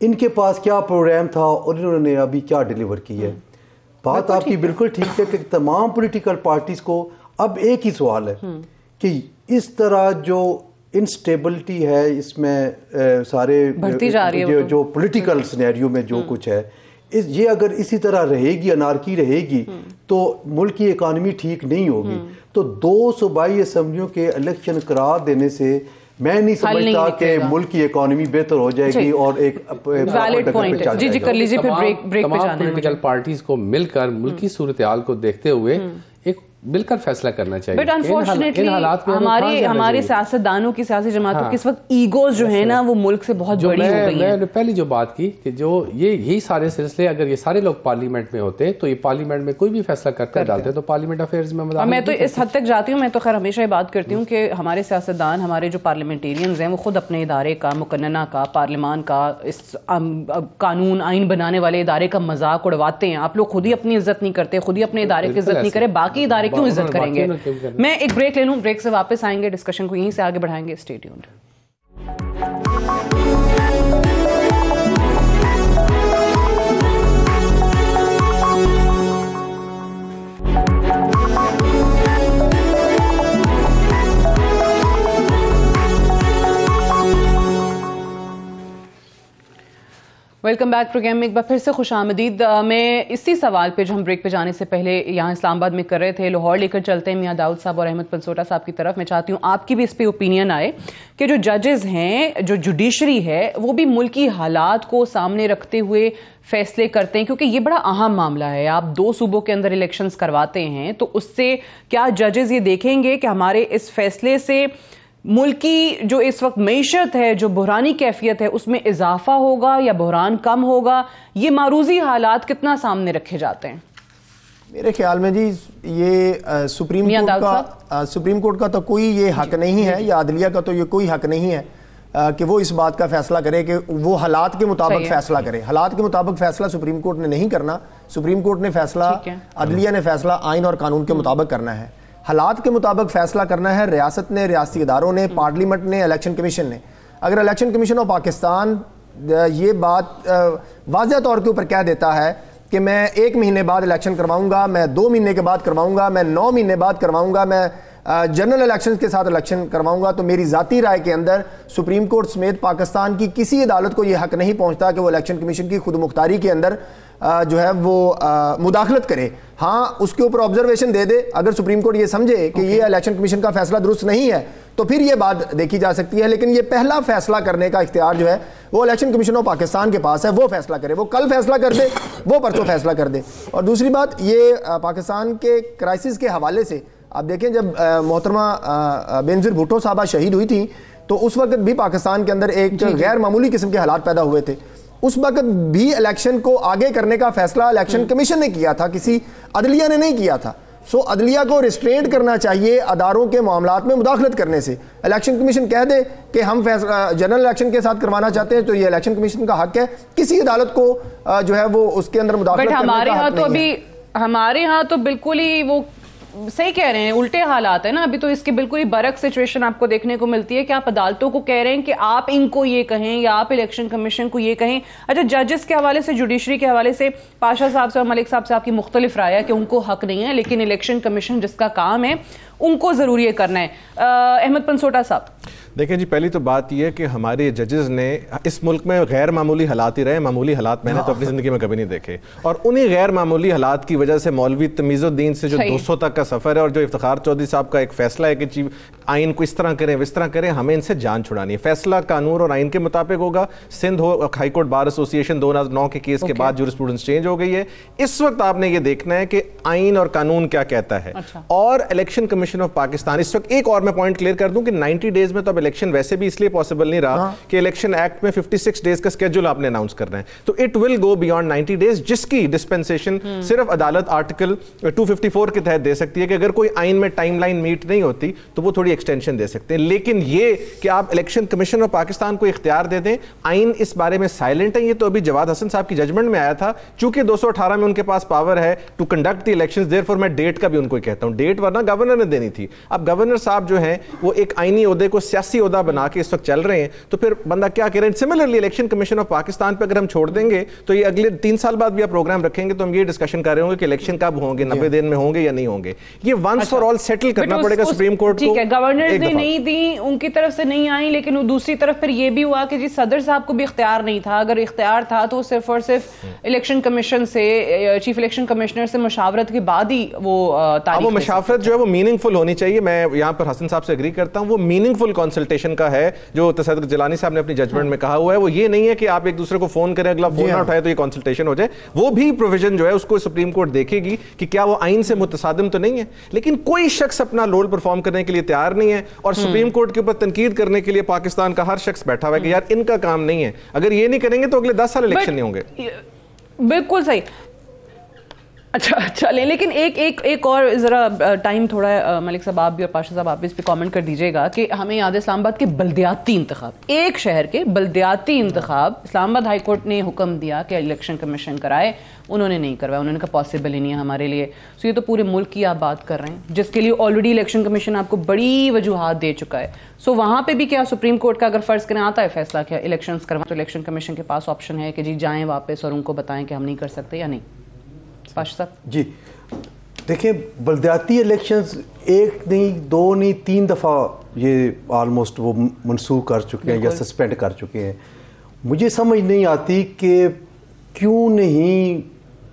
ان کے پاس کیا پروگرام تھا اور انہوں نے ابھی کیا ڈیلیور کی ہے؟ بات آپ کی بالکل ٹھیک ہے کہ تمام پولیٹیکل پارٹیز کو اب ایک ہی سوال ہے کہ اس طرح جو انسٹیبلٹی ہے اس میں سارے جو پولیٹیکل سینیریو میں جو کچھ ہے, یہ اگر اسی طرح رہے گی, انارکی رہے گی, تو ملک کی اکانومی ٹھیک نہیں ہوگی. تو 2 صوبائی اسمبلیوں کے الیکشن قرار دینے سے میں نہیں سمجھتا کہ ملک کی اکانومی بہتر ہو جائے گی اور ایک ویلڈ پوائنٹ ہے. جی کر لیجیے, پھر بریک پہ جانا ہے. پولیٹیکل پارٹیز کو مل کر ملکی صورتحال کو دیکھتے ہوئے ایک مل کر فیصلہ کرنا چاہیے. بٹ انفارچونیٹلی ہمارے سیاستدانوں کی سیاسی جماعتوں کی اس وقت ایگوز جو ہیں نا وہ ملک سے بہت بڑی ہو گئی ہیں. میں نے پہلی جو بات کی کہ جو یہی سارے سلسلے اگر یہ سارے لوگ پارلیمنٹ میں ہوتے تو یہ پارلیمنٹ میں کوئی بھی فیصلہ کرتے ڈالتے تو پارلیمنٹ افیئرز میں میں تو اس حد تک جاتی ہوں. میں تو خیر ہمیشہ یہ بات کرتی ہوں کہ ہمارے سیاستدان ہمارے جو پارلیمنٹیرینز ہیں وہ خود اپنے ادارے کا مقننہ کا پارلیمان کا اس قانون آئین بنانے والے ادارے کا مذاق اڑواتے ہیں. آپ لوگ خود ہی اپنی عزت نہیں کرتے, خود ہی اپنے ادارے کی عزت نہیں کرے, باقی ادارے کیوں عزت کریں گے. میں ایک بریک لے لوں, بریک سے واپس آئیں گے, ڈسکشن کو یہیں سے آگے بڑھائیں گے. Stay tuned. Welcome back programme میں ایک بار پھر سے خوش آمدید. میں اسی سوال پہ جو ہم بریک پہ جانے سے پہلے یہاں اسلام آباد میں کر رہے تھے, لاہور لے کر چلتے ہیں میاں داؤد صاحب اور احمد پنسوٹا صاحب کی طرف. میں چاہتی ہوں آپ کی بھی اس پہ اوپینین آئے کہ جو ججز ہیں, جو جوڈیشری ہے, وہ بھی ملکی حالات کو سامنے رکھتے ہوئے فیصلے کرتے ہیں, کیونکہ یہ بڑا اہم معاملہ ہے. آپ 2 صوبوں کے اندر الیکشنز کرواتے ہیں تو اس سے کیا ججز یہ دیکھیں گے کہ ہمارے اس فیصلے سے ملکی جو اس وقت معیشت ہے, جو بحرانی کیفیت ہے, اس میں اضافہ ہوگا یا بحران کم ہوگا؟ یہ معروضی حالات کتنا سامنے رکھے جاتے ہیں؟ میرے خیال میں جی یہ سپریم کورٹ کا تو کوئی یہ حق نہیں ہے, یا عدلیہ کا تو یہ کوئی حق نہیں ہے کہ وہ اس بات کا فیصلہ کرے کہ وہ حالات کے مطابق فیصلہ کرے. حالات کے مطابق فیصلہ سپریم کورٹ نے نہیں کرنا. سپریم کورٹ نے فیصلہ, عدلیہ نے فیصلہ آئین اور قانون کے مطابق کرنا ہے. حالات کے مطابق فیصلہ کرنا ہے ریاست نے, ریاستی اداروں نے, پارلیمنٹ نے, الیکشن کمیشن نے. اگر الیکشن کمیشن آف پاکستان یہ بات واضح طور کے اوپر کہہ دیتا ہے کہ میں 1 مہینے بعد الیکشن کرواؤں گا, میں 2 مہینے کے بعد کرواؤں گا, میں 9 مہینے بعد کرواؤں گا, میں جنرل الیکشن کے ساتھ الیکشن کرواؤں گا, تو میری ذاتی رائے کے اندر سپریم کورٹ سمیت پاکستان کی کسی عدالت کو یہ حق نہیں پہنچتا کہ وہ الیکشن کمیشن کی خود مختاری کے اندر جو ہے وہ مداخلت کرے. ہاں اس کے اوپر آبزرویشن دے دے. اگر سپریم کورٹ یہ سمجھے کہ یہ الیکشن کمیشن کا فیصلہ درست نہیں ہے تو پھر یہ بات دیکھی جا سکتی ہے, لیکن یہ پہلا فیصلہ کرنے کا اختیار جو ہے وہ الیکشن کمیشن آف پاکستان کے پاس ہے. وہ فیصلہ کرے, وہ کل فیصلہ کر دے, وہ پرسوں فیصلہ کر دے. اور دوسری بات, یہ پاکستان کے کرائسس کے حوالے سے آپ دیکھیں, جب محترمہ بینظیر بھٹو صاحبہ شہید ہوئی تھی تو اس وقت بھی پاکستان کے اندر ایک غیر معمولی قسم کے حالات پیدا ہوئے تھے. اس وقت بھی الیکشن کو آگے کرنے کا فیصلہ الیکشن کمیشن نے کیا تھا, کسی عدلیہ نے نہیں کیا تھا. سو عدلیہ کو ریسٹرینٹ کرنا چاہیے اداروں کے معاملات میں مداخلت کرنے سے. الیکشن کمیشن کہہ دے کہ ہم جنرل الیکشن کے ساتھ کروانا چاہتے ہیں تو یہ الیکشن کمیشن کا حق ہے, کسی عدالت کو جو ہے وہ اس کے اندر مداخلت کرنے کا حق نہیں ہے. ہمارے ہاں تو بالکل ہی وہ صحیح کہہ رہے ہیں, الٹے حالات ہیں نا. ابھی تو اس کی بالکل ہی برعکس سچویشن آپ کو دیکھنے کو ملتی ہے کہ آپ عدالتوں کو کہہ رہے ہیں کہ آپ ان کو یہ کہیں یا آپ الیکشن کمیشن کو یہ کہیں. اچھا, ججز کے حوالے سے, جوڈیشری کے حوالے سے پاشا صاحب سے اور ملک صاحب سے آپ کی مختلف رائے ہے کہ ان کو حق نہیں ہے, لیکن الیکشن کمیشن جس کا کام ہے ان کو ضروری کرنا ہے. احمد پنسوٹا صاحب دیکھیں جی, پہلی تو بات یہ ہے کہ ہمارے ججز نے اس ملک میں غیر معمولی حالات ہی رہے. معمولی حالات میں نے تو اپنی زندگی میں کبھی نہیں دیکھے, اور انہی غیر معمولی حالات کی وجہ سے مولوی تمیز الدین سے جو 200 تک کا سفر ہے, اور جو افتخار چودھری صاحب کا ایک فیصلہ ہے کہ آئین کو اس طرح کریں اس طرح کریں, ہمیں ان سے جان چھڑانی ہے. فیصلہ قانون اور آئین کے مطابق ہوگا. سندھ ہائی کورٹ بار ایسوسی ایشن 2009 کے کیس کے بعد جورسپروڈنس چینج ہو گئی ہے. اس وقت آپ نے یہ دیکھنا ہے کہ آئین اور قانون کیا کہتا ہے. اور الیکشن کمیشن آف پاکستان اس وقت, ایک اور میں پوائنٹ کلیئر کر دوں کہ 90 ڈیز میں تو اب الیکشن ویسے بھی اس لیے پاسبل نہیں رہا کہ الیکشن ایکٹ میں 56 ڈیز کا اسکیڈول آپ نے اناؤنس کرنا ہے, تو it will go beyond 90 days, جس کی ڈسپینسیشن صرف عدالت آرٹیکل 254 کے تحت دے سکتی ہے کہ اگر کوئی آئین میں ٹائم لائن میٹ نہیں ہوتی تو وہ تھوڑی ایکسٹینشن دے سکتے ہیں. لیکن یہ کہ آپ الیکشن کمیشن آف پاکستان کو اختیار دے دیں, آئین اس بارے میں سائلنٹ ہے. یہ تو ابھی جواد حسن صاحب کی ججمنٹ میں آیا تھا, چونکہ 218 میں ان کے پاس پاور ہے ٹو کنڈکٹ دی الیکشنز, دیئرفور میں ڈیٹ کا بھی ان کو کہتا ہوں, ڈیٹ ورنہ گورنر نے دینی تھی. اب گورنر صاحب جو ہیں وہ ایک آئینی عہدے کو سیاسی عہدہ بنا کے اس وقت چل رہے ہیں, تو پھر بندہ کیا کہہ رہے ہیں. Similarly election commission of Pakistan پہ اگر ہم چھوڑ دیں گے تو یہ اگلے 3 سال بعد بھی آپ پروگرام رکھیں گے تو ہم یہ ڈسکشن کر رہے ہوں گے کہ الیکشن کب ہوں گے, 90 دن میں ہوں گے یا نہیں ہوں گے. یہ ونس فار آل سیٹل کرنا پڑے گا سپریم کورٹ کو. ٹھیک ہے, گورنر نے نہیں دی, ان کی طرف سے نہیں آئی, لیکن دوسری طرف پھر یہ بھی ہوا کہ جی صدر صاحب کو بھی اختیار نہیں تھا. اگر اختیار تھا تو صرف اور صرف الیکشن کمیشن سے, چیف الیکشن کمشنر سے مشاورت کے بعد ہی وہ تاریخ. وہ مشاورت جو ہے وہ میننگ فل ہونی چاہیے. میں یہاں پر حسن صاحب سے اگری کرتا ہوں, وہ میننگ فل کنسلٹیشن کا ہے جو تصدق جیلانی صاحب نے اپنی ججمنٹ میں کہا ہوا ہے. وہ یہ نہیں ہے کہ آپ ایک دوسرے کو فون کریں, اگلا فون نہ اٹھائے تو یہ کنسلٹیشن ہو جائے. وہ بھی پروویژن جو ہے اس کو سپریم کورٹ دیکھے گی کہ کیا وہ آئین سے متصادم تو نہیں ہے. لیکن کوئی شخص اپنا رول پرفارم کرنے کے لیے تیار نہیں ہے, اور سپریم کورٹ کے اوپر تنقید کرنے کے لیے پاکستان کا ہر شخص بیٹھا ہوا ہے کہ یار ان کا کام نہیں ہے. اگر یہ نہیں کریں گے تو اگلے 10 سال الیکشن نہیں ہوں گے. بالکل صحیح. اچھا چلیں, لیکن ایک اور ذرا ٹائم تھوڑا ہے ملک صاحب, آپ بھی اور پاشا صاحب آپ بھی اس پہ کامنٹ کر دیجیے گا کہ ہمیں یاد ہے اسلام آباد کے بلدیاتی انتخاب, ایک شہر کے بلدیاتی انتخاب اسلام آباد ہائی کورٹ نے حکم دیا کہ الیکشن کمیشن کرائے, انہوں نے نہیں کروایا. انہوں نے کہا پاسبل ہی نہیں ہے ہمارے لیے. سو یہ تو پورے ملک کی آپ بات کر رہے ہیں جس کے لیے آلریڈی الیکشن کمیشن آپ کو بڑی وجوہات دے چکا ہے. سو وہاں پہ بھی کیا سپریم کورٹ کا اگر فرض کریں آتا ہے فیصلہ کیا الیکشنز کروا, تو الیکشن کمیشن کے پاس آپشن ہے کہ جی جائیں واپس اور ان کو بتائیں کہ ہم نہیں کر سکتے یا نہیں. پاشا صاحب جی دیکھیں, بلدیاتی الیکشنز ایک نہیں, دو نہیں, 3 دفعہ یہ آلموسٹ وہ منسوخ کر چکے ہیں یا سسپینڈ کر چکے ہیں. مجھے سمجھ نہیں آتی کہ کیوں نہیں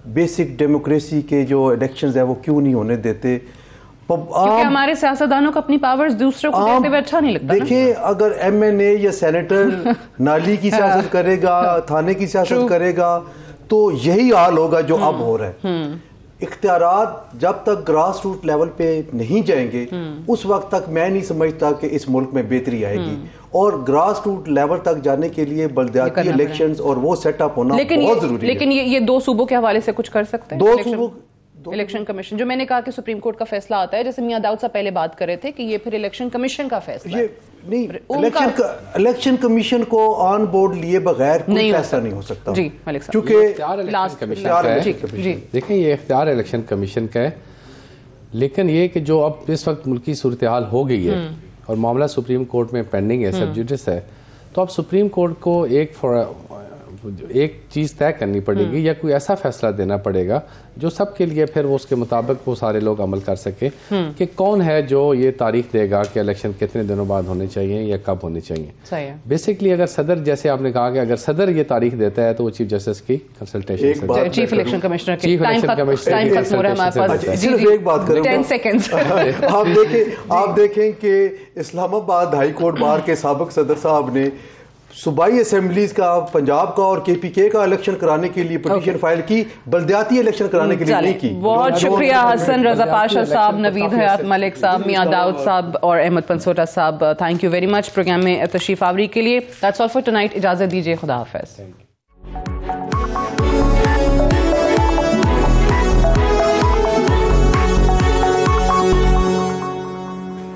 بیسک ڈیموکریسی کے جو الیکشنز ہیں وہ کیوں نہیں ہونے دیتے. کیونکہ ہمارے سیاستدانوں کو اپنی پاورز دوسرے کو دیتے ہوئے اچھا نہیں لگتا. دیکھیں اگر ایم این اے یا سینیٹر نالی کی سیاست کرے گا, تھانے کی سیاست کرے گا, تو یہی حال ہوگا جو اب ہو رہا ہے. اختیارات جب تک گراس روٹ لیول پہ نہیں جائیں گے اس وقت تک میں نہیں سمجھتا کہ اس ملک میں بہتری آئے گی. اور گراس روٹ لیول تک جانے کے لیے بلدیاتی الیکشنز اور وہ سیٹ اپ ہونا بہت ضروری ہے. لیکن یہ 2 صوبوں کے حوالے سے کچھ کر سکتے ہیں 2 صوبوں الیکشن کمیشن, جو میں نے کہا کہ سپریم کورٹ کا فیصلہ آتا ہے, جیسے میاں داؤد صاحب پہلے بات کر رہے تھے کہ یہ پھر الیکشن کمیشن کا فیصلہ ہے. نہیں, الیکشن کمیشن کو آن بورڈ لیے بغیر کوئی فیصلہ نہیں ہو سکتا. جی ملک صاحب, کیونکہ دیکھیں یہ اختیار الیکشن کمیشن کا ہے, لیکن یہ کہ جو اب اس وقت ملکی صورتحال ہو گئی ہے اور معاملہ سپریم کورٹ میں پینڈنگ ہے, سب جوڈس ہے, تو اب سپریم کورٹ کو ایک چیز طے کرنی پڑے گی یا کوئی ایسا فیصلہ دینا پڑے گا جو سب کے لیے پھر وہ اس کے مطابق وہ سارے لوگ عمل کر سکیں کہ کون ہے جو یہ تاریخ دے گا کہ الیکشن کتنے دنوں بعد ہونے چاہیے یا کب ہونے چاہیے. بیسکلی اگر صدر, جیسے آپ نے کہا کہ اگر صدر یہ تاریخ دیتا ہے تو وہ چیف جسٹس کی کنسلٹیشن, چیف الیکشن کمشنر کی ایک بات کروں, 10 سیکنڈز. آپ دیکھیں کہ اسلام آباد ہائی کورٹ بار کے سابق صدر صاحب نے صوبائی اسمبلیز کا, پنجاب کا اور کے پی کے کا الیکشن کرانے کے لیے پٹیشن فائل کی, بلدیاتی الیکشن کرانے کے لیے نہیں کی. بہت شکریہ حسن رضا پاشا صاحب, نوید حیات ملک صاحب, میاں داؤد صاحب اور احمد پنسوٹا صاحب, thank you very much program میں تشریف آوری کے لیے. That's all for tonight. اجازت دیجیے, خدا حافظ.